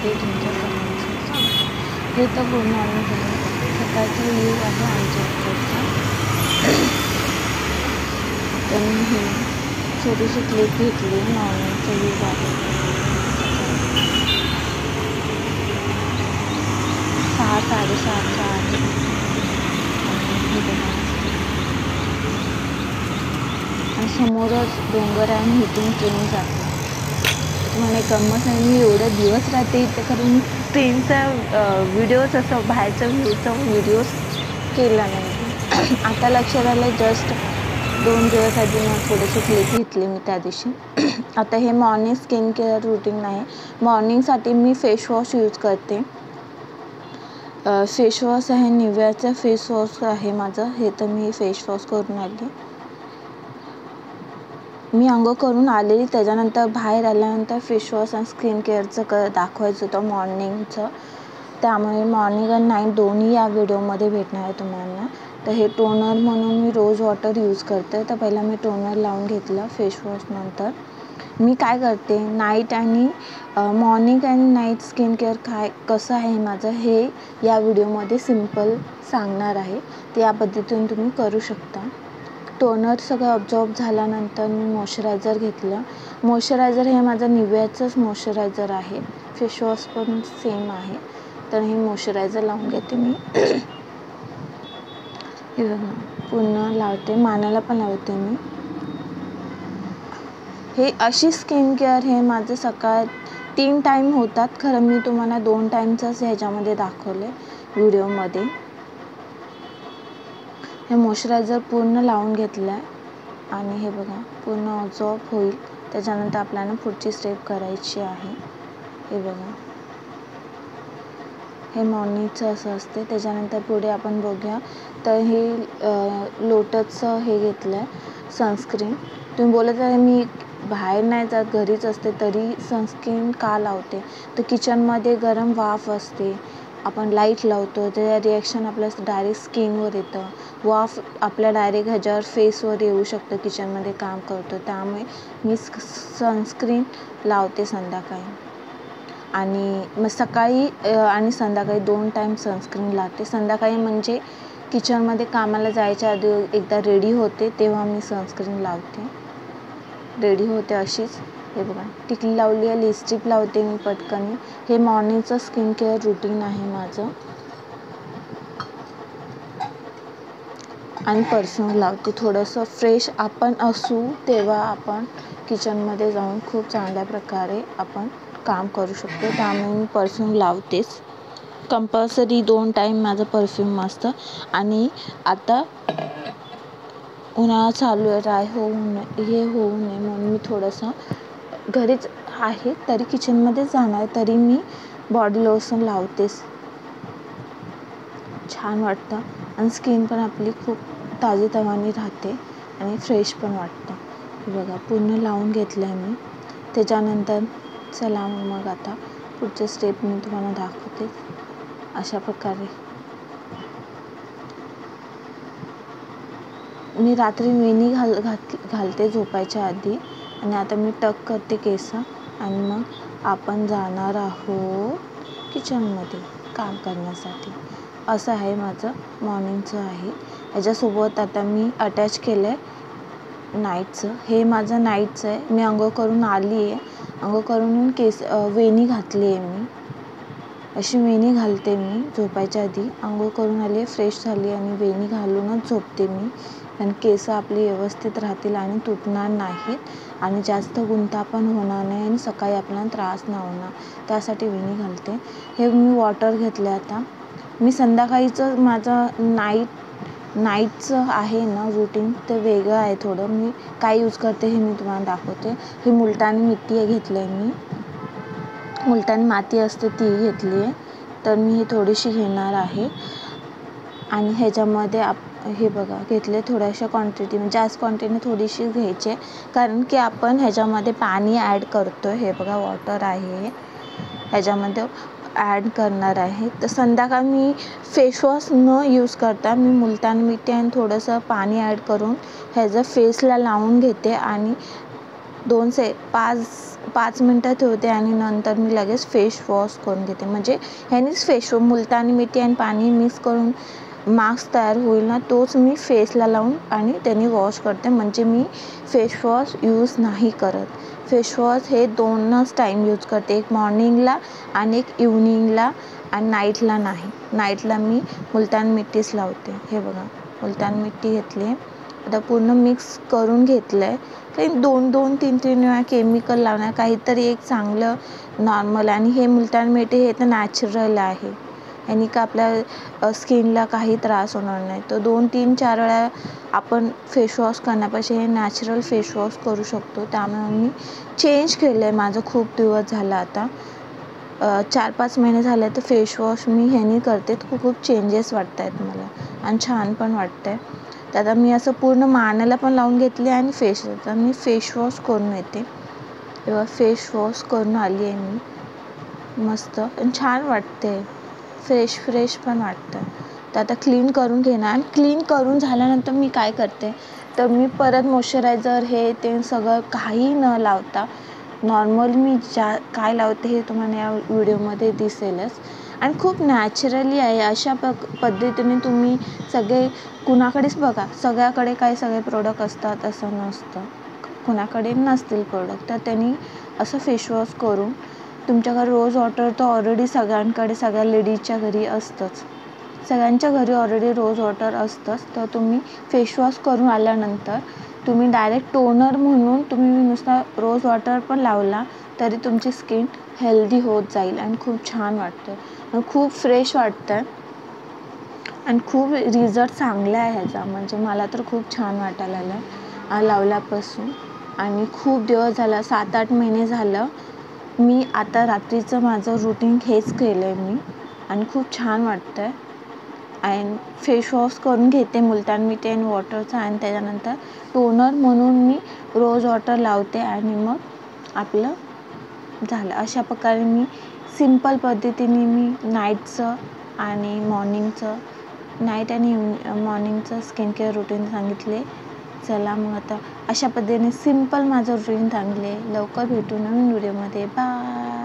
व्हिडिओमध्ये तुमच्या सर्वांचं स्वागत. हे तर गुड मॉर्निंग आहे, सकाळचा व्ह्यू आहे आमच्या इकडचा. तर मी ही छोटीशी क्लिप घेतली, मॉर्निंगचा व्ह्यू आहे. 6-6:30चा आहे. आणि समोरच डोंगर आहे आणि इथून ट्रेन जाते. तुम्हाला गंमत नाही, मी एवढे दिवस राहते इथे कारण ट्रेनचा व्हिडिओज असं बाहेरचा व्ह्यूचा व्हिडिओज केला नाही. आता लक्षात आलं, जस्ट 2 दिवस आधी मग थोडेसे क्लिप घेतले मी त्या दिवशी. आता हे मॉर्निंग स्किन केअर रुटीन आहे. मॉर्निंगसाठी मी फेसवॉश यूज करते. फेसवॉश आहे निव्याचा फेसवॉश आहे माझं. हे तर मी फेसवॉश करून आली. मी अंघोळ करून आलेली, त्याच्यानंतर बाहेर आल्यानंतर फेसवॉश आणि स्किन केअरचं दाखवायचं होतं मॉर्निंगचं. त्यामुळे मॉर्निंग आणि नाईट दोन्ही या व्हिडिओमध्ये भेटणार आहे तुम्हाला. तर हे टोनर म्हणून मी रोज वॉटर यूज करते. तर पहिला मी टोनर लावून घेतलं फेसवॉश. नंतर मी काय करते, नाईट आणि मॉर्निंग आणि नाईट स्किन केअर कसं आहे माझं हे या व्हिडिओमध्ये सिम्पल सांगणार आहे. ते या पद्धतीने तुम्ही करू शकता. टोनर सगळं ऑब्झॉर्ब झाल्यानंतर मी मॉइश्चरायझर घेतलं. मॉइश्चरायझर हे माझं निव्याचंच मॉइश्चरायझर आहे. फेसवॉश पण सेम आहे. तर हे मॉइश्चरायझर लावून घेते मी. हे बघा, पूर्ण लावते, मानाला पण लावते मी. हे अशी स्किन केअर हे माझं सकाळ 3 टाईम होतात. खरं मी तुम्हाला 2 टाईमचंच ह्याच्यामध्ये दाखवले व्हिडिओमध्ये. हे मॉइश्चरायझर पूर्ण लावून घेतलं आहे आणि हे बघा पूर्ण ऑब्झॉर्ब होईल. त्याच्यानंतर आपल्याला पुढची स्टेप करायची आहे. हे बघा, हे मॉर्निंगचं असं असते. त्याच्यानंतर पुढे आपण बघूया. तर हे लोटसचं हे घेतलं आहे सनस्क्रीन. तुम्ही बोलत आहे मी बाहेर नाही जात, घरीच असते, तरी सनस्क्रीन का लावते. तर किचनमध्ये गरम वाफ असते, आपण लाईट लावतो, त्याचं रिॲक्शन आपल्या डायरेक्ट स्किनवर येतं. वाफ आपल्या डायरेक्ट ह्याच्यावर फेसवर येऊ शकतं किचनमध्ये काम करतो. त्यामुळे मी सनस्क्रीन लावते संध्याकाळी आणि मग सकाळी आणि संध्याकाळी 2 टाईम सनस्क्रीन लावते. संध्याकाळी म्हणजे किचनमध्ये कामाला जायच्या आधी एकदा रेडी होते तेव्हा मी सनस्क्रीन लावते. रेडी होते अशीच. हे बघा, टिकली लावली आहे, लिपस्टिक लावते मी पटकन. हे मॉर्निंगचं स्किन केअर रुटीन आहे माझं. आणि परफ्यूम लावते. थोडंसं फ्रेश आपण असू तेव्हा आपण किचनमध्ये जाऊन खूप चांगल्या प्रकारे आपण काम करू शकतो. त्यामुळे मी परफ्यूम लावतेच. कंपल्सरी 2 टाईम माझं परफ्यूम असतं. आणि आता उन्हाळा चालू आहे, ड्राय होऊ नये म्हणून मी थोडंसं घरीच आहे, तरी किचनमध्ये जाणार तरी मी बॉडी लोशन लावतेच. छान वाटतं आणि स्किन पण आपली खूप ताजीतवानी राहते आणि फ्रेश पण वाटतं. हे बघा, पूर्ण लावून घेतलं आहे मी. त्याच्यानंतर चला मग आता पुढचे स्टेप मी तुम्हाला दाखवते. अशा प्रकारे मी रात्री वेणी घालते झोपायच्या आधी. आणि आता मी टक करते केस आणि मग आपण जाणार आहोत किचनमध्ये काम करण्यासाठी. असं आहे माझं मॉर्निंगचं आहे. याच्यासोबत आता मी अटॅच केलं आहे नाईटचं. हे माझं नाईटचं आहे. मी अंघोळ करून आली आहे. अंघोळ करून वेणी घातली आहे मी. अशी वेणी घालते मी झोपायच्या आधी. अंघोळ करून आली आहे, फ्रेश झाली आणि वेणी घालूनच झोपते मी. कारण केस आपली व्यवस्थित राहतील आणि तुटणार नाहीत आणि जास्त गुंता पण होणार नाही आणि सकाळी आपल्याला त्रास नाही होणार. त्यासाठी वेणी घालते. हे मी वॉटर घेतलं आता. मी संध्याकाळीचं माझं नाईटचं आहे ना रुटीन, ते वेगळं आहे थोडं. मी काय यूज करते हे मी तुम्हाला दाखवते. ही मुलतानी मिट्टी घेतलं आहे मी. मुलतानी माती असते ती घेतली आहे. तर मी ही थोडीशी घेणार आहे आणि ह्याच्यामध्ये हे बघा घेतले थोड्याशा क्वांटिटी, म्हणजे जास्त क्वांटिटीने थोडीशी घ्यायची, कारण की आपण ह्याच्यामध्ये पाणी ॲड करतो आहे. हे बघा वॉटर आहे, ह्याच्यामध्ये ॲड करणार आहे. तर संध्याकाळी मी फेसवॉश न यूज करता मी मुलतानी मिट्टी आणि थोडंसं पाणी ॲड करून ह्याचं फेसला लावून घेते आणि पाच मिनटं ठेवते आणि नंतर मी लगेच फेस वॉश करून घेते. म्हणजे ह्यानेच फेस मुलतानी मिठी आणि पाणी मिक्स करून मास्क तयार होईल ना, तोच मी फेसला लावून आणि त्याने वॉश करते. म्हणजे मी फेस वॉश यूज नाही करत. फेस वॉश हे 2च टाईम यूज करते, एक मॉर्निंगला आणि एक इव्हनिंगला, आणि नाईटला नाही. नाईटला मी मुलतान मिठीच लावते. हे बघा, मुलतान मिठी घेतली आहे, आता पूर्ण मिक्स करून घेतलं आहे. काही 2-3 वेळा केमिकल लावणार, काहीतरी एक चांगलं नॉर्मल. आणि हे मुलतान मिठी हे तर नॅचरल आहे, आणि का आपल्या स्किनला काही त्रास होणार नाही. तर 2-3-4 वेळा आपण फेस वॉश करण्यापेक्षा हे नॅचरल फेस वॉश करू शकतो. त्यामुळे मी चेंज केलं आहे. माझं खूप दिवस झाला, आता 4-5 महिने झाले तर फेस वॉश मी ह्यानी करते. खूप चेंजेस वाटत आहेत मला आणि छान पण वाटतं आहे. तर आता मी असं पूर्ण मानेला पण लावून घेतले आणि तर मी फेस वॉश करून येते. तेव्हा फेस वॉश करून आली आहे मी, मस्त आणि छान वाटते, फ्रेश पण वाटतं. तर आता क्लीन करून घेणार. आणि क्लीन करून झाल्यानंतर मी काय करते, तर मी परत मॉइश्चरायझर हे ते सगळं काही न लावता नॉर्मल मी काय लावते हे तुम्हाला या व्हिडिओमध्ये दिसेलच. आणि खूप नॅचरली आहे. अशा पद्धतीने तुम्ही सगळे कुणाकडेच बघा, सगळ्याकडे काही सगळे प्रोडक्ट असतात असं नसतं, कुणाकडे नसतील प्रोडक्ट. तर त्यांनी असं फेस वॉश करून, तुमच्याकडे रोज वॉटर तर ऑलरेडी सगळ्यांकडे, सगळ्या लेडीजच्या घरी असतंच, सगळ्यांच्या घरी ऑलरेडी रोज वॉटर असतंच. तर तुम्ही फेस वॉश करून आल्यानंतर तुम्ही डायरेक्ट टोनर म्हणून तुम्ही नुसता रोज वॉटर पण लावला तरी तुमची स्किन हेल्दी होत जाईल आणि खूप छान वाटतं आणि खूप फ्रेश वाटतं आणि खूप रिझल्ट चांगला आहे ह्याचा. म्हणजे मला तर खूप छान वाटायला लागलं लावल्यापासून. आणि खूप दिवस झाला, 7-8 महिने झालं मी आता रात्रीचं माझं रुटीन हेच केलं आहे मी, आणि खूप छान वाटतं आहे. आणि फेस वॉश करून घेते मुलतान मिठी आणि वॉटरचा, आणि त्याच्यानंतर टोनर म्हणून मी रोज वॉटर लावते आणि मग आपलं झालं. अशा प्रकारे मी सिंपल पद्धतीने मी नाईटचं आणि नाईट आणि मॉर्निंगचं स्किन केअर रुटीन सांगितले. चला मग आता अशा पद्धतीने सिंपल माझं रुटीन सांगले. लवकर भेटू नवीन व्हिडिओमध्ये. बाय.